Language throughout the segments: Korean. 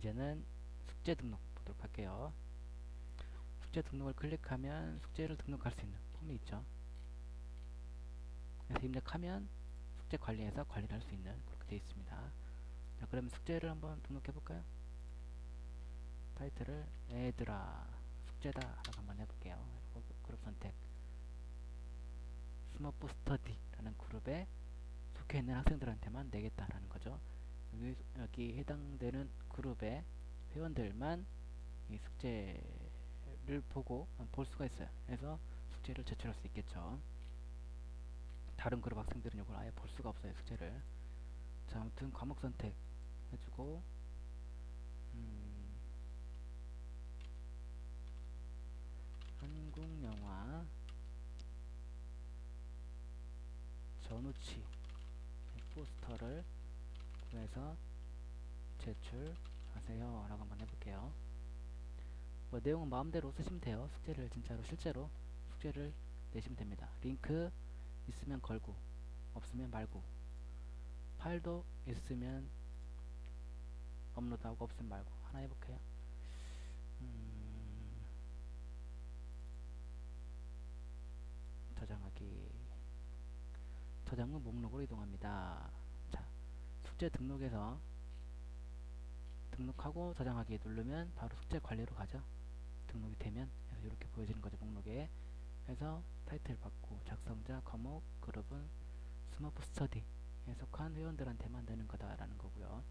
이제는 숙제 등록 보도록 할게요. 숙제 등록을 클릭하면 숙제를 등록할 수 있는 폼이 있죠. 그래서 입력하면 숙제 관리에서 관리를 할 수 있는 그렇게 되어 있습니다. 자, 그러면 숙제를 한번 등록해 볼까요? 타이틀을 얘들아 숙제다 라고 한번 해볼게요. 그룹 선택 스머프 스터디라는 그룹에 속해 있는 학생들한테만 내겠다라는 거죠. 여기 해당되는 그룹의 회원들만 이 숙제를 보고 볼 수가 있어요. 그래서 숙제를 제출할 수 있겠죠. 다른 그룹 학생들은 이걸 아예 볼 수가 없어요. 숙제를. 자, 아무튼 과목 선택 해주고 한국 영화 전우치 포스터를 구해서 제출하세요 라고 한번 해볼게요. 뭐 내용은 마음대로 쓰시면 돼요. 숙제를 진짜로 실제로 숙제를 내시면 됩니다. 링크 있으면 걸고 없으면 말고, 파일도 있으면 업로드하고 없으면 말고. 하나 해볼게요. 저장하기. 저장 후 목록으로 이동합니다. 자, 숙제 등록에서 등록하고 저장하기 누르면 바로 숙제 관리로 가죠. 등록이 되면. 그래서 이렇게 보여지는 거죠. 목록에. 그래서 타이틀 받고 작성자, 과목, 그룹은 스머프 스터디에 속한 회원들한테만 내는 거다라는 거고요.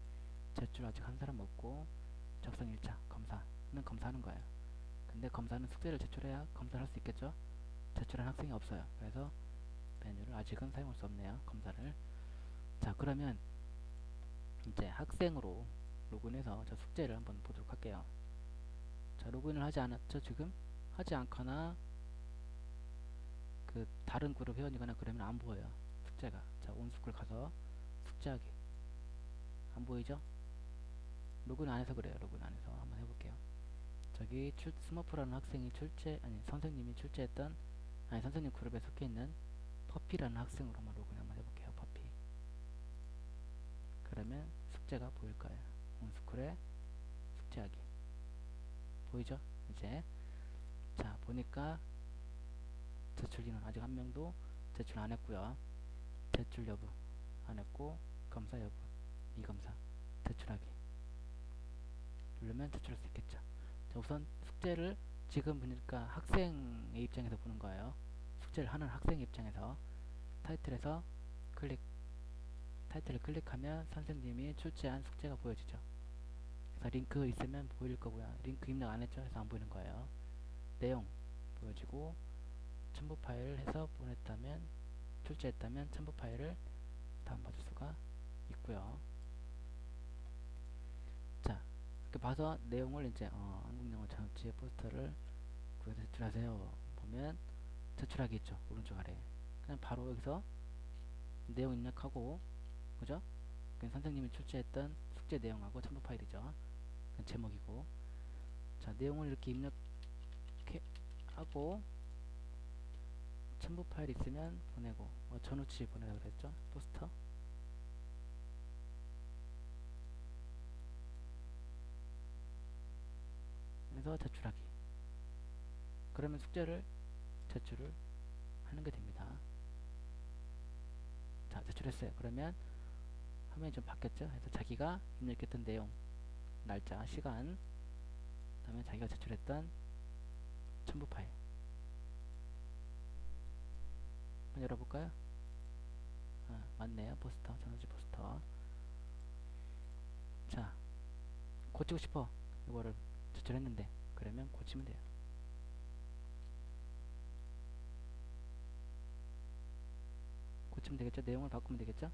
제출 아직 한 사람 없고, 작성 1차 검사는 검사하는 거예요. 근데 검사는 숙제를 제출해야 검사를 할 수 있겠죠. 제출한 학생이 없어요. 그래서 메뉴를 아직은 사용할 수 없네요. 검사를. 자, 그러면 이제 학생으로 로그인해서 저 숙제를 한번 보도록 할게요. 자, 로그인을 하지 않았죠. 지금 하지 않거나 그 다른 그룹 회원이거나 그러면 안 보여요. 숙제가. 자, 온스쿨 가서 숙제하기. 안 보이죠? 로그인 안 해서 그래요. 로그인 안 해서 한번 해볼게요. 저기 스머프라는 학생이 선생님이 출제했던, 선생님 그룹에 속해 있는 퍼피라는 학생으로 한번 로그인 한번 해볼게요. 퍼피. 그러면 숙제가 보일 거예요. 온스쿨에 숙제하기. 보이죠? 이제. 자, 보니까 제출인원 아직 한 명도 제출 안 했고요. 제출 여부 안 했고, 검사 여부, 미검사, 제출하기 누르면 제출할 수 있겠죠. 자, 우선 숙제를 지금 보니까 학생의 입장에서 보는 거예요. 숙제를 하는 학생 입장에서 타이틀에서 타이틀을 클릭하면 선생님이 출제한 숙제가 보여지죠. 그래서 링크 있으면 보일 거고요. 링크 입력 안 했죠. 해서 안 보이는 거예요. 내용 보여지고, 첨부 파일 해서 보냈다면, 출제했다면 첨부 파일을 다운받을 수가 있고요. 자, 이렇게 봐서 내용을 이제 한국영어 전우치의 포스터를 구해서 제출하세요 보면 제출하기 있죠. 오른쪽 아래. 그냥 바로 여기서 내용 입력하고, 그죠? 선생님이 출제했던 숙제 내용하고 첨부 파일이죠. 제목이고. 자, 내용을 이렇게 입력하고 첨부 파일 있으면 보내고, 전우치 보내라고 그랬죠. 포스터. 그래서 제출하기. 그러면 숙제를 제출을 하는 게 됩니다. 자, 제출했어요. 그러면 화면이 좀 바뀌었죠. 그래서 자기가 입력했던 내용, 날짜, 시간, 그 다음에 자기가 제출했던 첨부 파일 한번 열어볼까요? 맞네요. 포스터, 전우치 포스터. 자, 고치고 싶어. 이거를 제출했는데, 그러면 고치면 돼요. 고치면 되겠죠? 내용을 바꾸면 되겠죠?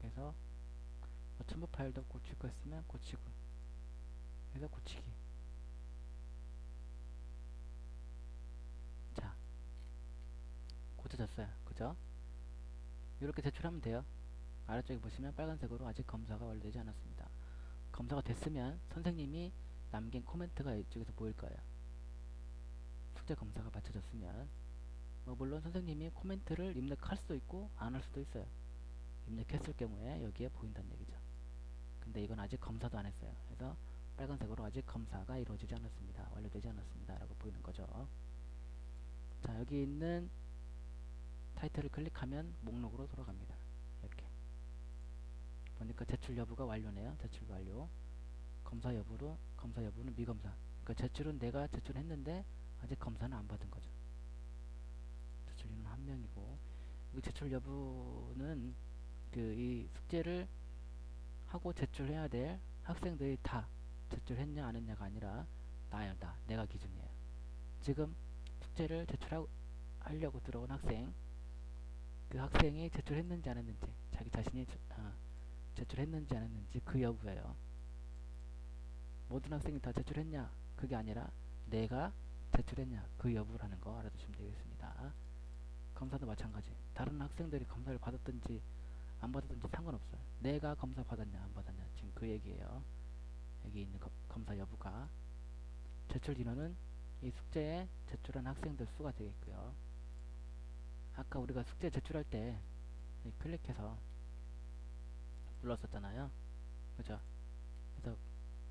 그래서 첨부 파일도 고칠 거 있으면 고치고, 그래서 고치기. 자, 고쳐졌어요. 그죠? 이렇게 제출하면 돼요. 아래쪽에 보시면 빨간색으로 아직 검사가 완료되지 않았습니다. 검사가 됐으면 선생님이 남긴 코멘트가 이쪽에서 보일 거예요. 숙제 검사가 마쳐졌으면. 물론 선생님이 코멘트를 입력할 수도 있고 안 할 수도 있어요. 입력했을 경우에 여기에 보인다는 얘기죠. 근데 이건 아직 검사도 안 했어요. 그래서 빨간색으로 아직 검사가 이루어지지 않았습니다. 완료되지 않았습니다. 라고 보이는 거죠. 자, 여기 있는 타이틀을 클릭하면 목록으로 돌아갑니다. 이렇게 보니까 제출 여부가 완료네요. 제출 완료. 검사 여부는 미검사. 그러니까 제출은 내가 제출했는데 아직 검사는 안 받은 거죠. 제출 인원 1명이고, 이 제출 여부는 이 숙제를 하고 제출해야 될 학생들이 다 제출했냐 안 했냐가 아니라 나예요. 내가 기준이에요. 지금 숙제를 제출하려고 들어온 학생, 그 학생이 제출했는지 안 했는지, 자기 자신이 제출했는지 안 했는지 그 여부예요. 모든 학생이 다 제출했냐 그게 아니라 내가 제출했냐 그 여부라는 거 알아두시면 되겠습니다. 검사도 마찬가지. 다른 학생들이 검사를 받았든지 안 받았든지 상관없어요. 내가 검사 받았냐 안 받았냐 지금 그 얘기예요. 여기 있는 검사 여부가. 제출 인원은 이 숙제에 제출한 학생들 수가 되겠고요. 아까 우리가 숙제 제출할 때 클릭해서 눌렀었잖아요. 그죠? 그래서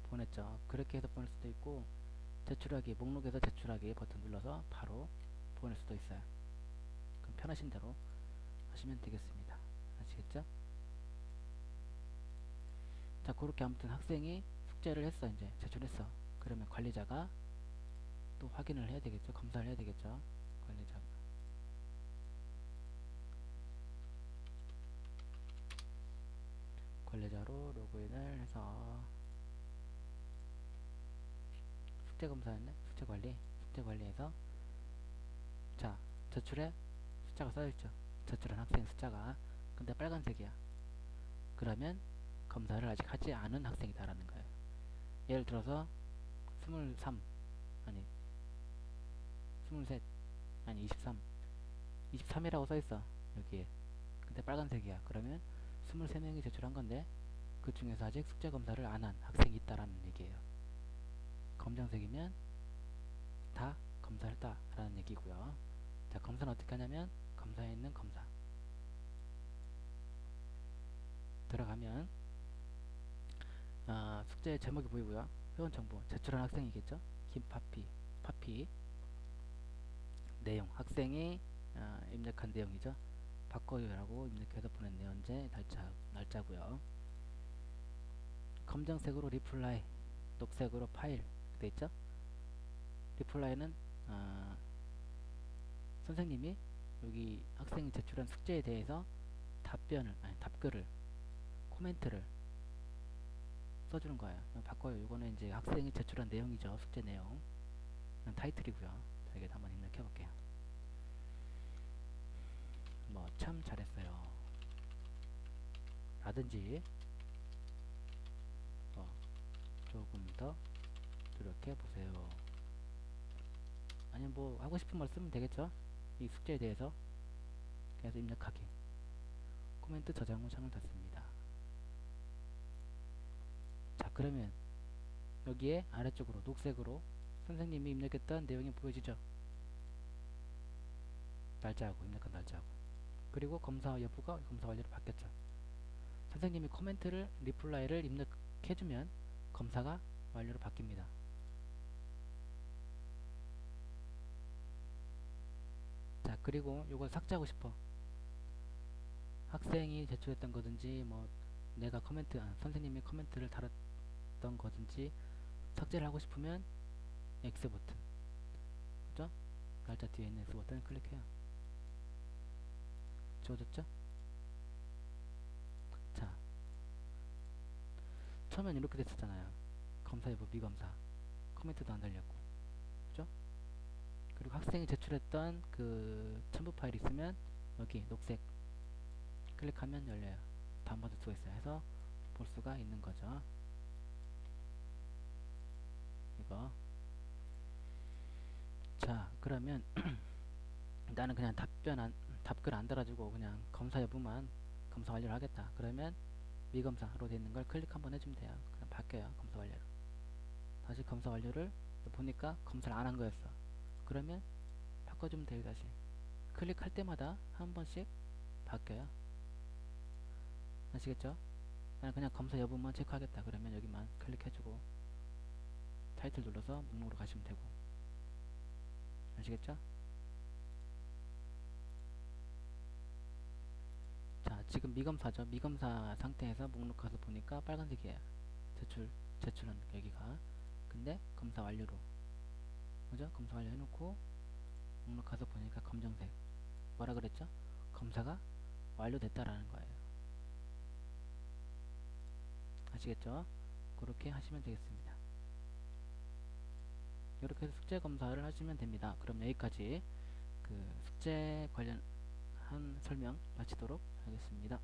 보냈죠. 그렇게 해서 보낼 수도 있고, 제출하기, 목록에서 제출하기 버튼 눌러서 바로 보낼 수도 있어요. 그럼 편하신 대로 하시면 되겠습니다. 아시겠죠? 자, 그렇게 아무튼 학생이 숙제를 했어. 이제 제출했어. 그러면 관리자가 또 확인을 해야 되겠죠. 검사를 해야 되겠죠. 관리자가. 관리자로 로그인을 해서 숙제 검사였네. 숙제 관리에서 자, 제출에 숫자가 써있죠. 제출한 학생 숫자가. 근데 빨간색이야. 그러면 검사를 아직 하지 않은 학생이다라는 거예요. 예를 들어서 23 아니 23 아니 23이라고 써있어 여기에. 근데 빨간색이야. 그러면 23명이 제출한 건데 그 중에서 아직 숙제 검사를 안 한 학생이 있다라는 얘기예요. 검정색이면 다 검사했다라는 얘기고요. 자, 검사는 어떻게 하냐면 검사에 있는 검사 들어가면 숙제 제목이 보이고요. 회원 정보 제출한 학생이겠죠. 파피 내용 학생이 입력한 내용이죠. 바꿔요라고 입력해서 보냈네요. 언제 날짜고요. 검정색으로 리플라이, 녹색으로 파일 돼있죠. 리플라이는 선생님이 여기 학생이 제출한 숙제에 대해서 답글을 코멘트를 써주는 거예요. 바꿔요. 이거는 이제 학생이 제출한 내용이죠. 숙제 내용. 타이틀이고요. 자, 여기다 한번 입력해 볼게요. 뭐 참 잘했어요 라든지 조금 더 노력해 보세요. 아니면 뭐 하고 싶은 말 쓰면 되겠죠. 이 숙제에 대해서. 그래서 입력하기. 코멘트 저장 후 창을 닫습니다. 자, 그러면 여기에 아래쪽으로 녹색으로 선생님이 입력했던 내용이 보여지죠. 날짜하고 입력한 날짜하고. 그리고 검사 여부가 검사 완료로 바뀌었죠. 선생님이 코멘트를 리플라이를 입력해주면 검사가 완료로 바뀝니다. 자, 그리고 요걸 삭제하고 싶어. 학생이 제출했던 거든지 뭐 내가 선생님이 코멘트를 달았던 거든지 삭제를 하고 싶으면 X 버튼, 그죠? 날짜 뒤에 있는 X 버튼을 클릭해요. 지워졌죠? 자, 처음엔 이렇게 됐었잖아요. 검사 여부 미검사, 코멘트도 안 달렸고, 그죠? 그리고 학생이 제출했던 그 첨부 파일 있으면 여기 녹색 클릭하면 열려요. 다운받을 수가 있어요. 해서 볼 수가 있는 거죠. 이거. 자, 그러면 나는 그냥 답글 안 달아주고 그냥 검사 여부만 검사 완료를 하겠다. 그러면 미검사로 되어 있는 걸 클릭 한번 해주면 돼요. 그럼 바뀌어요. 검사 완료로. 다시 검사 완료를 보니까 검사를 안 한 거였어. 그러면 바꿔주면 돼요. 다시 클릭할 때마다 한 번씩 바뀌어요. 아시겠죠? 나는 그냥 검사 여부만 체크하겠다 그러면 여기만 클릭해주고 타이틀 눌러서 목록으로 가시면 되고. 아시겠죠? 자, 지금 미검사죠. 미검사 상태에서 목록 가서 보니까 빨간색이에요. 제출은 여기가. 근데 검사 완료로, 그죠? 검사 완료 해놓고 목록 가서 보니까 검정색. 뭐라 그랬죠? 검사가 완료됐다라는 거예요. 아시겠죠? 그렇게 하시면 되겠습니다. 이렇게 해서 숙제 검사를 하시면 됩니다. 그럼 여기까지 그 숙제 관련한 설명 마치도록 하겠습니다.